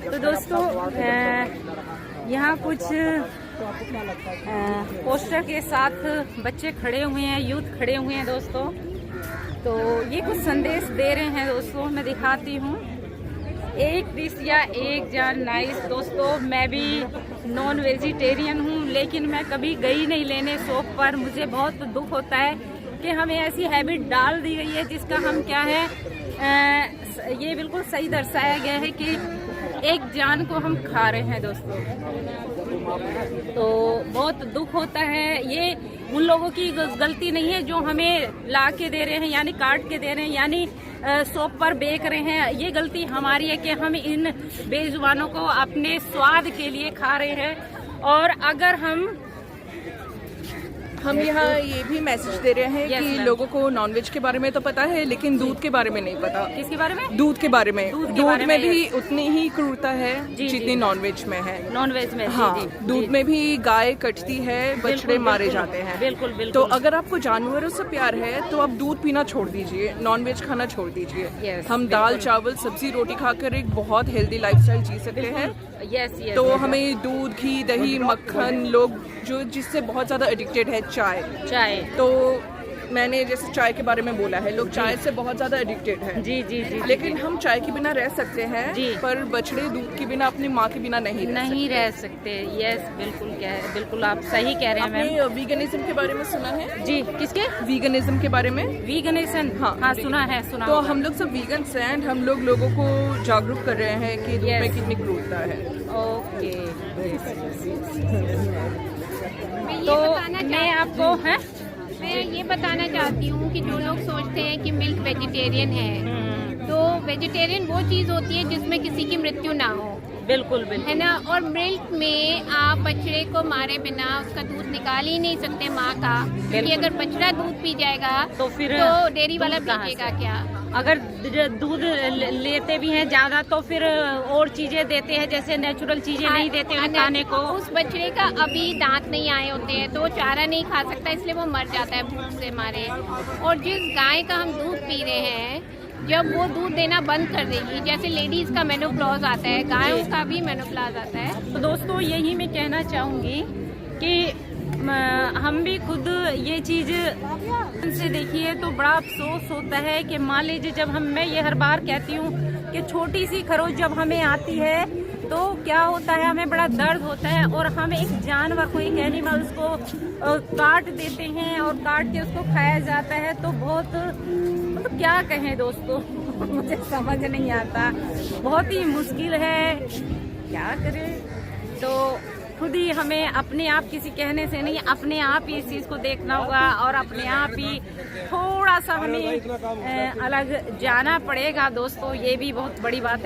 तो दोस्तों यहाँ कुछ पोस्टर के साथ बच्चे खड़े हुए हैं, यूथ खड़े हुए हैं दोस्तों। तो ये कुछ संदेश दे रहे हैं दोस्तों, मैं दिखाती हूँ। एक डिश या एक जान नाइस। दोस्तों मैं भी नॉन वेजिटेरियन हूँ, लेकिन मैं कभी गई नहीं लेने शॉप पर। मुझे बहुत दुख होता है कि हमें ऐसी हैबिट डाल दी गई है जिसका हम क्या है, ये बिल्कुल सही दर्शाया गया है कि एक जान को हम खा रहे हैं दोस्तों। तो बहुत दुख होता है। ये उन लोगों की गलती नहीं है जो हमें ला के दे रहे हैं, यानी काट के दे रहे हैं, यानी शॉप पर बेच रहे हैं। ये गलती हमारी है कि हम इन बेजुबानों को अपने स्वाद के लिए खा रहे हैं। और अगर हम यहाँ ये भी मैसेज दे रहे हैं कि लोगों को नॉनवेज के बारे में तो पता है, लेकिन दूध के बारे में नहीं पता। किसके बारे में? दूध के बारे में। दूध में भी उतनी ही क्रूरता है जितनी नॉनवेज में है। नॉनवेज में हाँ, दूध में भी गाय कटती है, बछड़े मारे जाते हैं। बिल्कुल बिल्कुल। तो अगर आपको जानवरों से प्यार है तो आप दूध पीना छोड़ दीजिए, नॉनवेज खाना छोड़ दीजिए। हम दाल चावल सब्जी रोटी खाकर एक बहुत हेल्दी लाइफस्टाइल जी सकते हैं। तो हमें दूध घी दही मक्खन, लोग जो जिससे बहुत ज्यादा एडिक्टेड है चाय। तो मैंने जैसे चाय के बारे में बोला है, लोग चाय से बहुत ज्यादा एडिक्टेड हैं। जी जी जी। लेकिन हम चाय के बिना रह सकते हैं, पर बछड़े दूध के बिना, अपनी माँ के बिना नहीं रह सकते। यस बिल्कुल, क्या है, बिल्कुल आप सही कह रहे हैं मैम। वीगनिज्म के बारे में सुना है? जी, किसके? वीगनिज्म के बारे में। वीगनिज्म? हाँ सुना है। तो हम लोग सब वीगन्स हैं, एंड हम लोग लोगों को जागरूक कर रहे हैं कि दूध में कितनी क्रूरता है। ओके। तो मैं आपको मैं ये बताना चाहती हूँ कि जो लोग सोचते हैं कि मिल्क वेजिटेरियन है, तो वेजिटेरियन वो चीज़ होती है जिसमें किसी की मृत्यु ना हो। बिल्कुल बिल्कुल है ना। और मिल्क में आप बछड़े को मारे बिना उसका दूध निकाल ही नहीं सकते माँ का, क्योंकि अगर बछड़ा दूध पी जाएगा तो फिर डेयरी वाला पीएगा क्या? अगर दूध लेते भी हैं ज्यादा तो फिर और चीजें देते हैं, जैसे नेचुरल चीजें नहीं देते हैं खाने को। उस बछड़े का अभी दांत नहीं आए होते हैं तो वो चारा नहीं खा सकता, इसलिए वो मर जाता है भूख से मारे। और जिस गाय का हम दूध पी रहे हैं, जब वो दूध देना बंद कर देगी, जैसे लेडीज का मेनोपॉज आता है, गायों का भी मेनोपॉज आता है। तो दोस्तों यही मैं कहना चाहूँगी कि हम भी खुद ये चीज़ से देखिए तो बड़ा अफसोस होता है कि मान लीजिए मैं ये हर बार कहती हूँ कि छोटी सी खरोच जब हमें आती है तो क्या होता है, हमें बड़ा दर्द होता है और हम एक जानवर को, एक एनिमल्स को काट देते हैं और काट के उसको खाया जाता है। तो बहुत मतलब क्या कहें दोस्तों, मुझे समझ नहीं आता, बहुत ही मुश्किल है, क्या करें। तो खुद ही हमें अपने आप, किसी कहने से नहीं, अपने आप ही इस चीज़ को देखना होगा और अपने आप ही थोड़ा सा हमें अलग जाना पड़ेगा दोस्तों। ये भी बहुत बड़ी बात है।